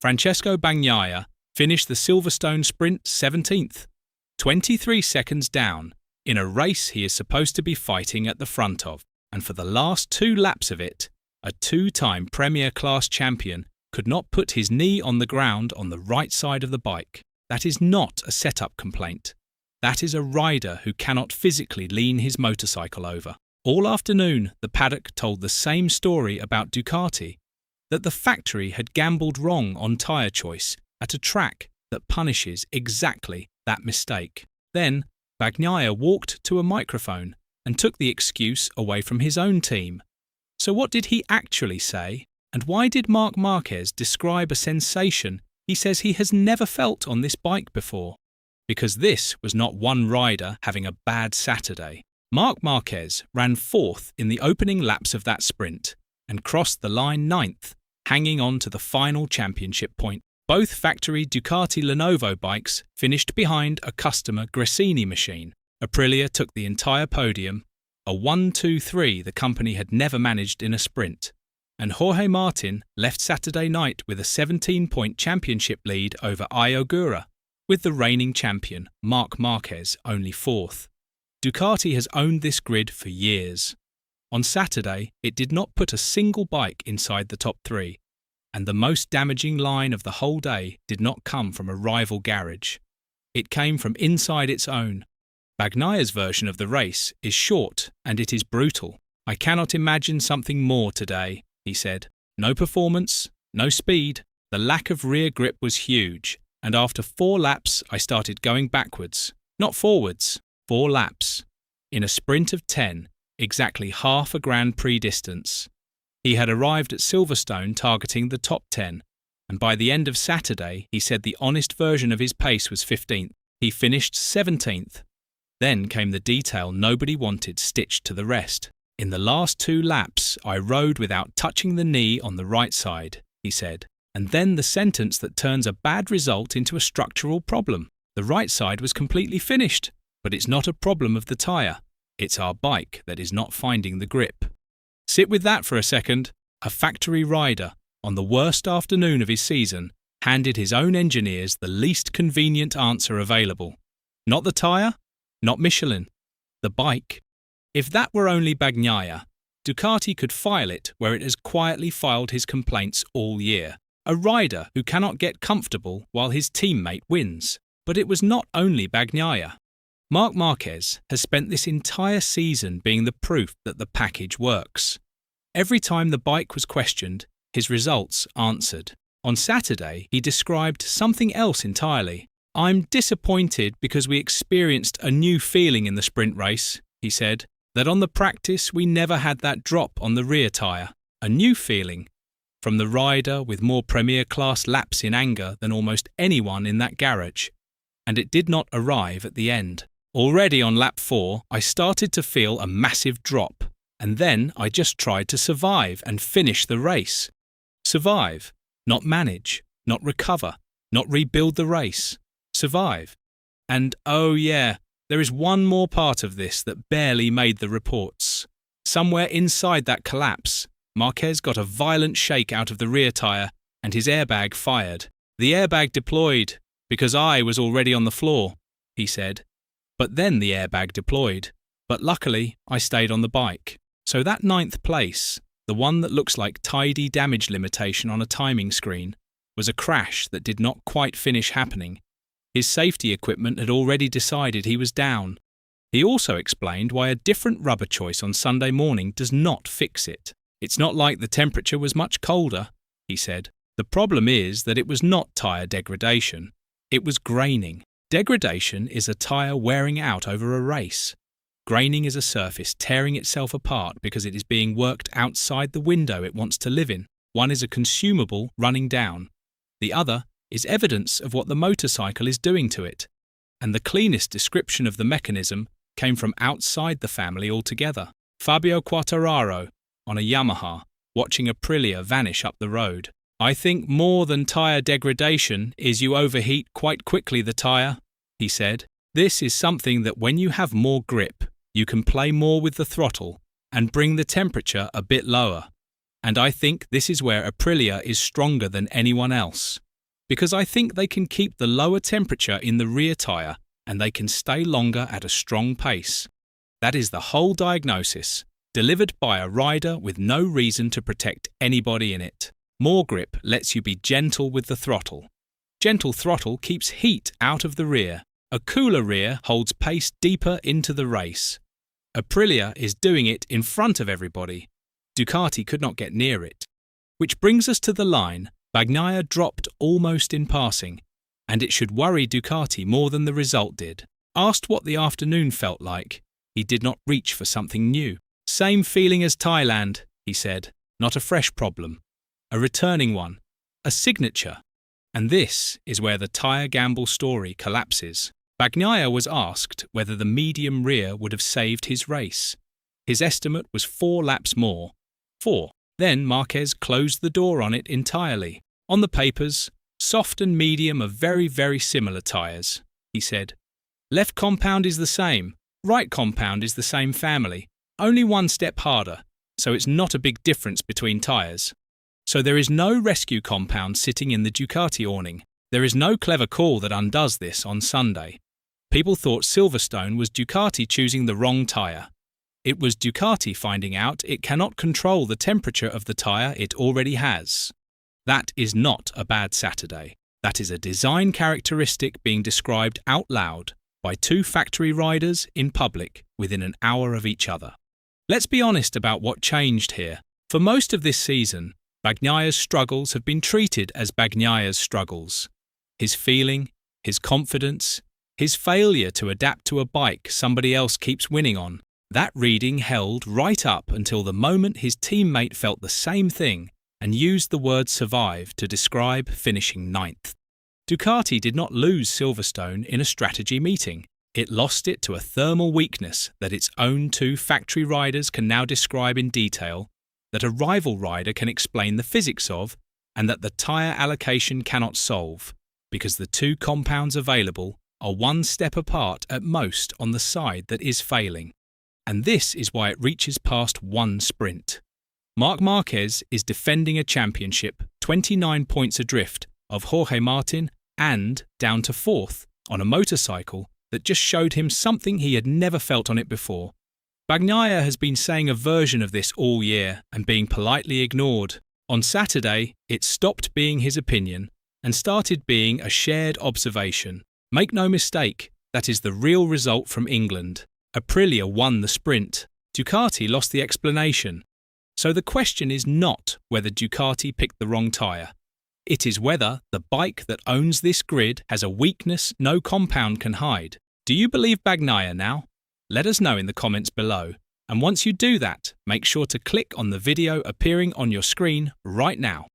Francesco Bagnaia finished the Silverstone sprint 17th, 23 seconds down, in a race he is supposed to be fighting at the front of, and for the last 2 laps of it, a 2-time Premier Class champion could not put his knee on the ground on the right side of the bike. That is not a setup complaint. That is a rider who cannot physically lean his motorcycle over. All afternoon, the paddock told the same story about Ducati, that the factory had gambled wrong on tyre choice at a track that punishes exactly that mistake. Then, Bagnaia walked to a microphone and took the excuse away from his own team. So what did he actually say? And why did Marc Marquez describe a sensation he says he has never felt on this bike before? Because this was not one rider having a bad Saturday. Marc Marquez ran 4th in the opening laps of that sprint and crossed the line 9th, hanging on to the final championship point. Both factory Ducati Lenovo bikes finished behind a customer Gresini machine. Aprilia took the entire podium, a 1-2-3 the company had never managed in a sprint, and Jorge Martin left Saturday night with a 17-point championship lead over Ayogura, with the reigning champion Marc Marquez only 4th. Ducati has owned this grid for years. On Saturday, it did not put a single bike inside the top 3, and the most damaging line of the whole day did not come from a rival garage. It came from inside its own. Bagnaia's version of the race is short and it is brutal. "I cannot imagine something more today," he said. "No performance, no speed, the lack of rear grip was huge, and after 4 laps I started going backwards, not forwards, 4 laps. In a sprint of 10, exactly half a Grand Prix distance." He had arrived at Silverstone targeting the top 10, and by the end of Saturday he said the honest version of his pace was 15th. He finished 17th. Then came the detail nobody wanted stitched to the rest. "In the last 2 laps I rode without touching the knee on the right side," he said. And then the sentence that turns a bad result into a structural problem. "The right side was completely finished, but it's not a problem of the tyre. It's our bike that is not finding the grip." Sit with that for a second. A factory rider, on the worst afternoon of his season, handed his own engineers the least convenient answer available. Not the tyre, not Michelin, the bike. If that were only Bagnaia, Ducati could file it where it has quietly filed his complaints all year. A rider who cannot get comfortable while his teammate wins. But it was not only Bagnaia. Marc Marquez has spent this entire season being the proof that the package works. Every time the bike was questioned, his results answered. On Saturday, he described something else entirely. "I'm disappointed because we experienced a new feeling in the sprint race," he said, "that on the practice we never had that drop on the rear tyre. A new feeling. From the rider with more Premier Class laps in anger than almost anyone in that garage. And it did not arrive at the end. Already on lap 4, I started to feel a massive drop, and then I just tried to survive and finish the race. Survive, not manage, not recover, not rebuild the race. Survive. And oh yeah, there is one more part of this that barely made the reports. Somewhere inside that collapse, Marquez got a violent shake out of the rear tyre and his airbag fired. The airbag deployed because I was already on the floor," he said. "But then the airbag deployed. But luckily, I stayed on the bike." So that 9th place, the one that looks like tidy damage limitation on a timing screen, was a crash that did not quite finish happening. His safety equipment had already decided he was down. He also explained why a different rubber choice on Sunday morning does not fix it. "It's not like the temperature was much colder," he said. "The problem is that it was not tyre degradation. It was graining. Degradation is a tyre wearing out over a race. Graining is a surface tearing itself apart because it is being worked outside the window it wants to live in. One is a consumable running down. The other is evidence of what the motorcycle is doing to it. And the cleanest description of the mechanism came from outside the family altogether. Fabio Quartararo, on a Yamaha, watching Aprilia vanish up the road. "I think more than tyre degradation is you overheat quite quickly the tyre," he said. "This is something that when you have more grip, you can play more with the throttle and bring the temperature a bit lower. And I think this is where Aprilia is stronger than anyone else. because I think they can keep the lower temperature in the rear tyre and they can stay longer at a strong pace. That is the whole diagnosis, delivered by a rider with no reason to protect anybody in it. More grip lets you be gentle with the throttle. Gentle throttle keeps heat out of the rear. A cooler rear holds pace deeper into the race. Aprilia is doing it in front of everybody. Ducati could not get near it. Which brings us to the line. Bagnaia dropped almost in passing, and it should worry Ducati more than the result did. Asked what the afternoon felt like, he did not reach for something new. Same feeling as Thailand, he said. Not a fresh problem. A returning one. A signature. And this is where the tyre gamble story collapses. Bagnaia was asked whether the medium rear would have saved his race. His estimate was 4 laps more. 4. Then Marquez closed the door on it entirely. On the papers, soft and medium are very, very similar tyres, he said. Left compound is the same. Right compound is the same family. Only one step harder, so it's not a big difference between tyres. So there is no rescue compound sitting in the Ducati awning. There is no clever call that undoes this on Sunday. People thought Silverstone was Ducati choosing the wrong tyre. It was Ducati finding out it cannot control the temperature of the tyre it already has. That is not a bad Saturday. That is a design characteristic being described out loud by 2 factory riders in public within an hour of each other. Let's be honest about what changed here. For most of this season, Bagnaia's struggles have been treated as Bagnaia's struggles. His feeling, his confidence, his failure to adapt to a bike somebody else keeps winning on. That reading held right up until the moment his teammate felt the same thing and used the word survive to describe finishing 9th. Ducati did not lose Silverstone in a strategy meeting. It lost it to a thermal weakness that its own 2 factory riders can now describe in detail, that a rival rider can explain the physics of, and that the tyre allocation cannot solve, because the 2 compounds available are 1 step apart at most on the side that is failing. And this is why it reaches past 1 sprint. Marc Marquez is defending a championship 29 points adrift of Jorge Martin and down to 4th on a motorcycle that just showed him something he had never felt on it before. Bagnaia has been saying a version of this all year and being politely ignored. On Saturday, it stopped being his opinion and started being a shared observation. Make no mistake, that is the real result from England. Aprilia won the sprint. Ducati lost the explanation. So the question is not whether Ducati picked the wrong tyre. It is whether the bike that owns this grid has a weakness no compound can hide. Do you believe Bagnaia now? Let us know in the comments below. And once you do that, make sure to click on the video appearing on your screen right now.